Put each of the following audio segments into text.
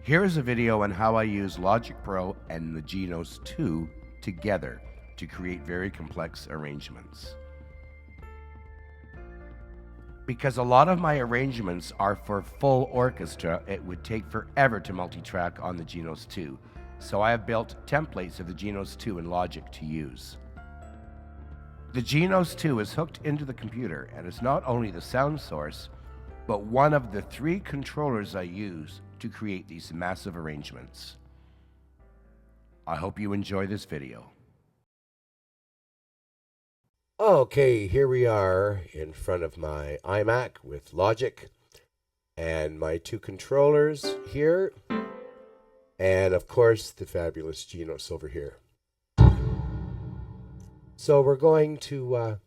Here is a video on how I use Logic Pro and the Genos 2 together to create very complex arrangements. Because a lot of my arrangements are for full orchestra, it would take forever to multi-track on the Genos 2, so I have built templates of the Genos 2 in Logic to use. The Genos 2 is hooked into the computer and is not only the sound source, but one of the 3 controllers I use to create these massive arrangements. I hope you enjoy this video. Okay, here we are in front of my iMac with Logic and my 2 controllers here, and of course the fabulous Genos over here. So we're going to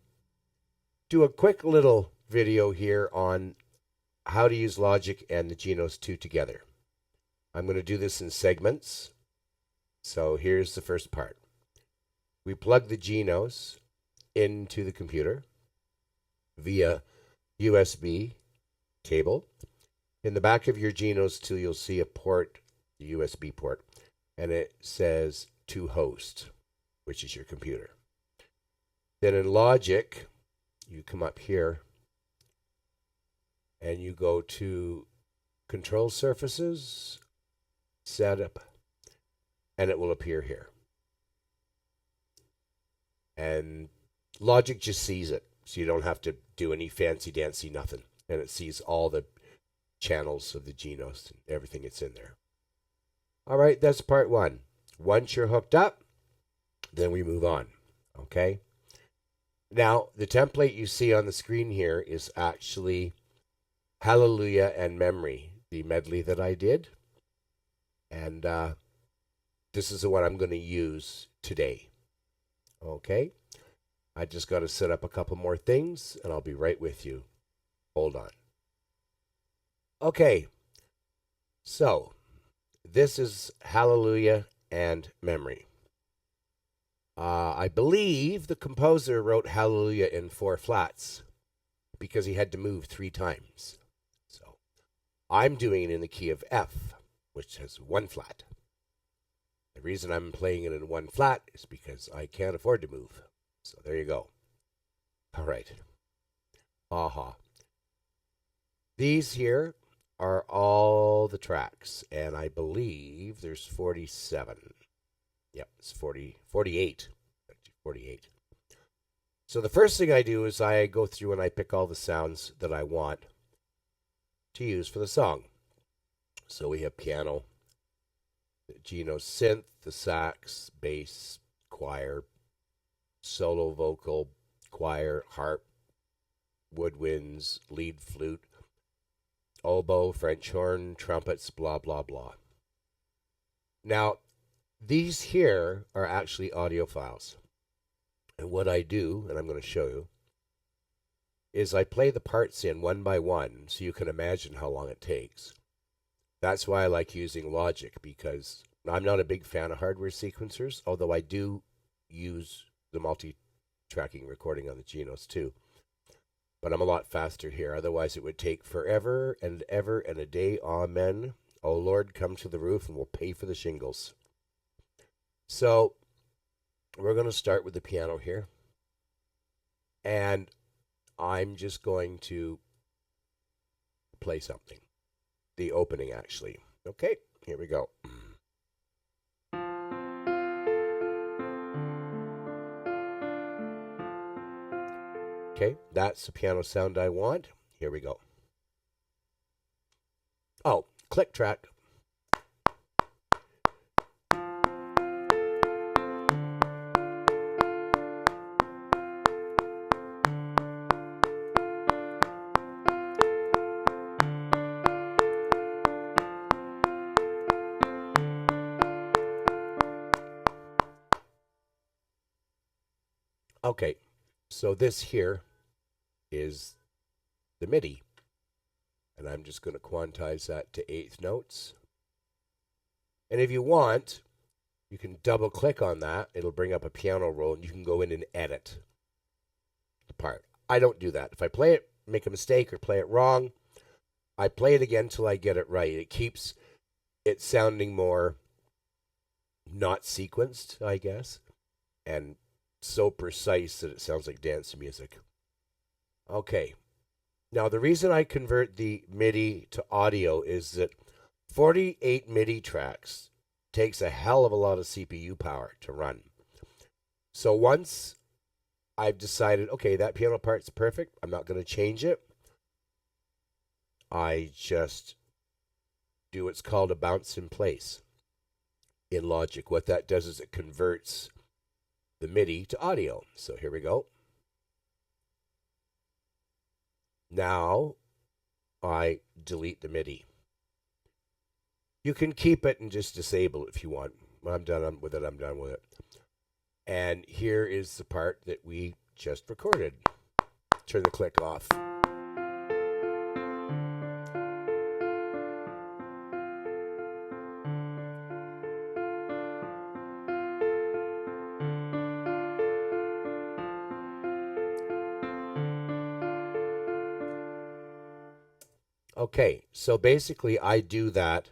do a quick little video here on how to use Logic and the Genos 2 together. I'm going to do this in segments. So here's the first part. We plug the Genos into the computer via USB cable. In the back of your Genos 2, you'll see a port, the USB port, and it says to host, which is your computer. Then in Logic, you come up here and you go to Control Surfaces, Setup, and it will appear here. And Logic just sees it, so you don't have to do any fancy-dancy nothing. And it sees all the channels of the Genos and everything that's in there. All right, that's part 1. Once you're hooked up, then we move on, okay? Now, the template you see on the screen here is actually Hallelujah and Memory, the medley that I did. And this is the one I'm going to use today, okay? I just got to set up a couple more things, and I'll be right with you. Hold on. Okay, so this is Hallelujah and Memory. I believe the composer wrote Hallelujah in 4 flats because he had to move 3 times. So I'm doing it in the key of F, which has 1 flat. The reason I'm playing it in 1 flat is because I can't afford to move. So there you go. All right. Aha. These here are all the tracks, and I believe there's 47. Yep, it's 48. Actually, 48. So the first thing I do is I go through and I pick all the sounds that I want to use for the song. So we have piano, the Genos synth, the sax, bass, choir, solo vocal, choir, harp, woodwinds, lead flute, oboe, French horn, trumpets, blah, blah, blah. Now, these here are actually audio files. And what I do, and I'm going to show you, is I play the parts in one by one so you can imagine how long it takes. That's why I like using Logic, because I'm not a big fan of hardware sequencers, although I do use the multi-tracking recording on the Genos too. But I'm a lot faster here. Otherwise, it would take forever and ever and a day. Amen. Oh, Lord, come to the roof and we'll pay for the shingles. So we're going to start with the piano here. And I'm just going to play something. The opening, actually. Okay, here we go. Okay, that's the piano sound I want. Here we go. Oh, click track. Okay, so this here is the MIDI. And I'm just going to quantize that to 1/8 notes. And if you want, you can double click on that. It'll bring up a piano roll and you can go in and edit the part. I don't do that. If I play it, make a mistake or play it wrong, I play it again till I get it right. it's sounding more not sequenced, I guess, and so precise that it sounds like dance music. Okay. Now, the reason I convert the MIDI to audio is that 48 MIDI tracks takes a hell of a lot of CPU power to run. So once I've decided, okay, that piano part's perfect, I'm not going to change it, I just do what's called a bounce in place in Logic. What that does is it converts the MIDI to audio. So here we go. Now I delete the MIDI. You can keep it and just disable it if you want. When I'm done with it, I'm done with it. And here is the part that we just recorded. Turn the click off. Okay, so basically I do that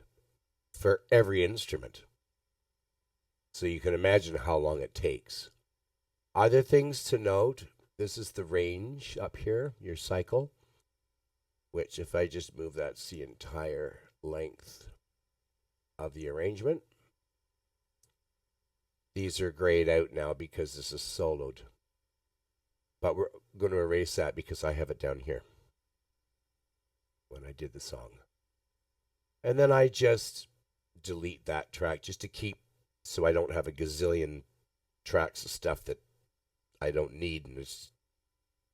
for every instrument. So you can imagine how long it takes. Other things to note, this is the range up here, your cycle, which if I just move, that's the entire length of the arrangement. These are grayed out now because this is soloed. But we're going to erase that because I have it down here when I did the song. And then I just delete that track just to keep, so I don't have a gazillion tracks of stuff that I don't need and it's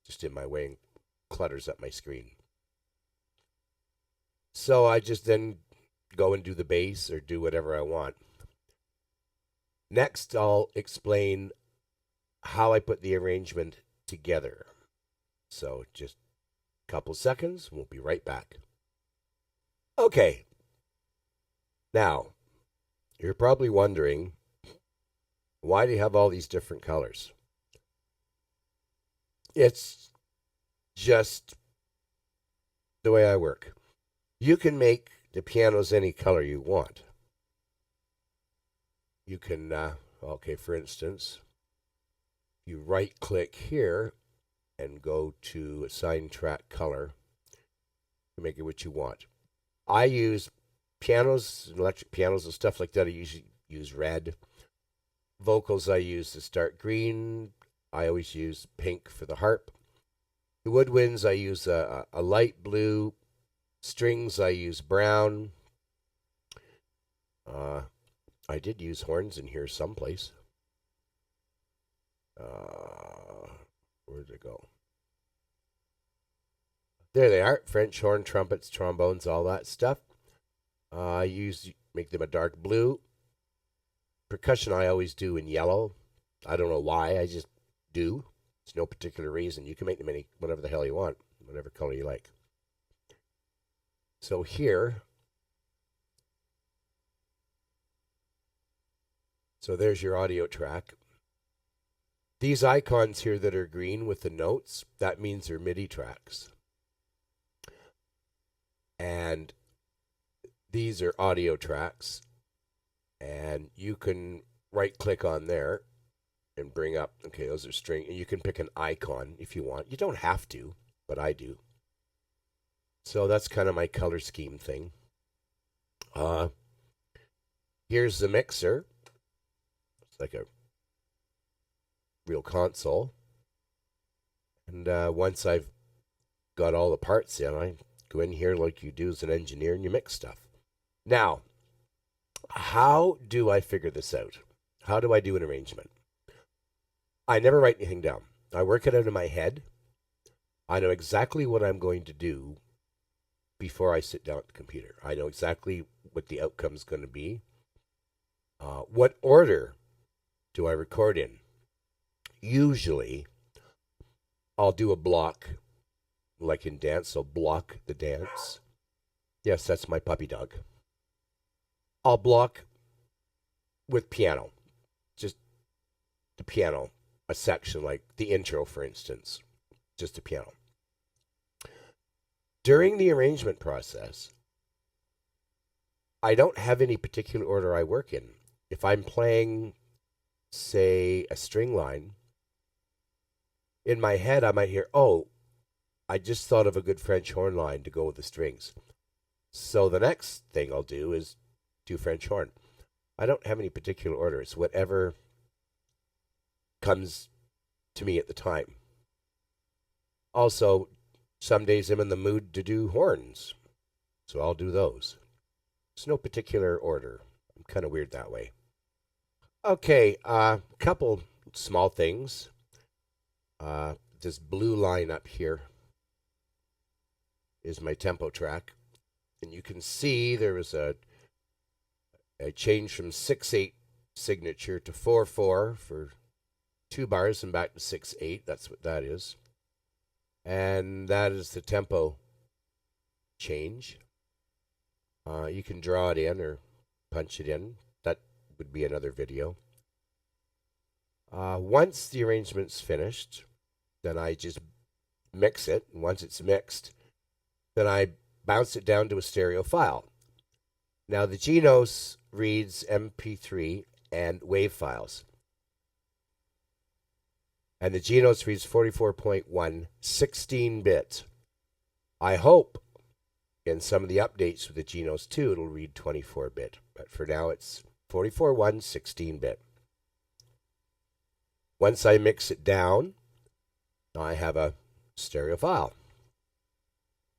just in my way and clutters up my screen. So I just then go and do the bass or do whatever I want. Next, I'll explain how I put the arrangement together. So just a couple seconds, we'll be right back. Okay. Now, you're probably wondering, why do you have all these different colors? It's just the way I work. You can make the pianos any color you want. You can, okay, for instance, you right-click here and go to Assign Track Color. You make it what you want. I use pianos, electric pianos and stuff like that. I usually use red. Vocals I use this dark green. I always use pink for the harp. The woodwinds I use a light blue. Strings I use brown. I did use horns in here someplace. Where did it go? There they are. French horn, trumpets, trombones, all that stuff. I make them a dark blue. Percussion I always do in yellow. I don't know why. I just do. There's no particular reason. You can make them any whatever the hell you want, whatever color you like. So here, so there's your audio track. These icons here that are green with the notes, that means they're MIDI tracks. And these are audio tracks. And you can right click on there and bring up, okay, those are string. And you can pick an icon if you want. You don't have to, but I do. So that's kind of my color scheme thing. Here's the mixer. It's like a real console. And once I've got all the parts in, I go in here like you do as an engineer and you mix stuff. Now, how do I figure this out? How do I do an arrangement? I never write anything down. I work it out in my head. I know exactly what I'm going to do before I sit down at the computer. I know exactly what the outcome is going to be. What order do I record in? Usually, I'll do a block, like in dance, I'll block the dance. Yes, that's my puppy dog. I'll block with piano, just the piano, a section like the intro, for instance, just the piano. During the arrangement process, I don't have any particular order I work in. If I'm playing, say, a string line, in my head I might hear, oh, I just thought of a good French horn line to go with the strings. So the next thing I'll do is do French horn. I don't have any particular order. It's whatever comes to me at the time. Also, some days I'm in the mood to do horns, so I'll do those. There's no particular order. I'm kind of weird that way. Okay, couple small things. This blue line up here is my tempo track. And you can see there was a change from 6/8 signature to 4/4 for 2 bars and back to 6/8. That's what that is. And that is the tempo change. You can draw it in or punch it in. That would be another video. Once the arrangement's finished, then I just mix it. And once it's mixed, then I bounce it down to a stereo file. Now the Genos reads MP3 and WAV files. And the Genos reads 44.1 16-bit. I hope in some of the updates with the Genos 2 it'll read 24-bit. But for now it's 44.1 16-bit. Once I mix it down, I have a stereo file.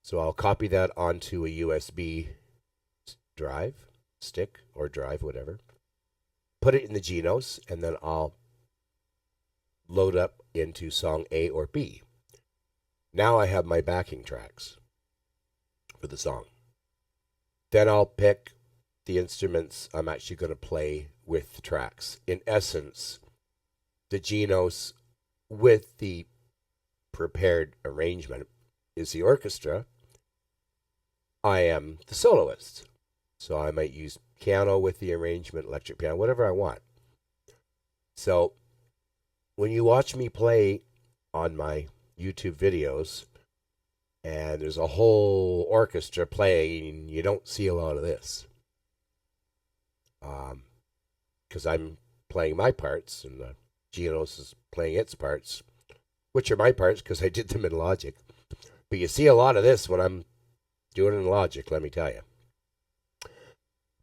So I'll copy that onto a USB drive, stick or drive, whatever. Put it in the Genos, and then I'll load up into song A or B. Now I have my backing tracks for the song. Then I'll pick the instruments I'm actually going to play with the tracks. In essence, the Genos with the prepared arrangement is the orchestra. I am the soloist. So I might use piano with the arrangement, electric piano, whatever I want. So when you watch me play on my YouTube videos and there's a whole orchestra playing, you don't see a lot of this. Because I'm playing my parts and the Genos is playing its parts, which are my parts because I did them in Logic. But you see a lot of this when I'm doing it in Logic, let me tell you.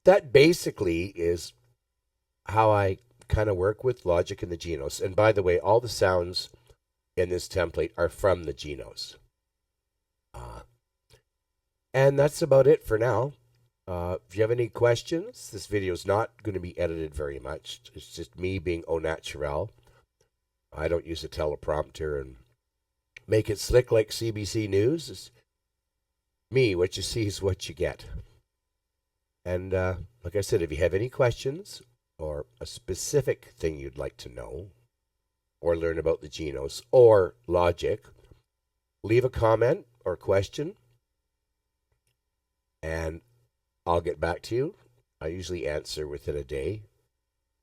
That basically is how I kind of work with Logic and the Genos. And by the way, all the sounds in this template are from the Genos. And that's about it for now. If you have any questions, this video is not going to be edited very much. It's just me being au naturel. I don't use a teleprompter and make it slick like CBC News. It's me, what you see is what you get. And like I said, if you have any questions or a specific thing you'd like to know or learn about the Genos or Logic, leave a comment or question and I'll get back to you. I usually answer within a day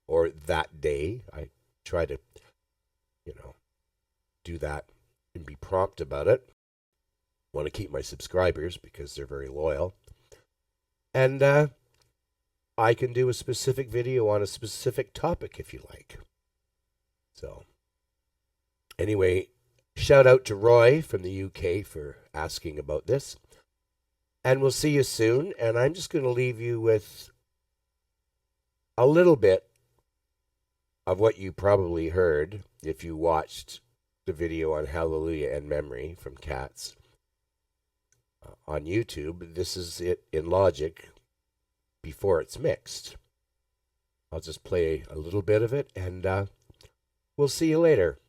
or that day. I try to, do that and be prompt about it. I want to keep my subscribers because they're very loyal. And I can do a specific video on a specific topic if you like. So, anyway, shout out to Roy from the UK for asking about this. And we'll see you soon. And I'm just going to leave you with a little bit of what you probably heard if you watched the video on Hallelujah and Memory from Cats on YouTube. This is it in Logic before it's mixed. I'll just play a little bit of it and we'll see you later.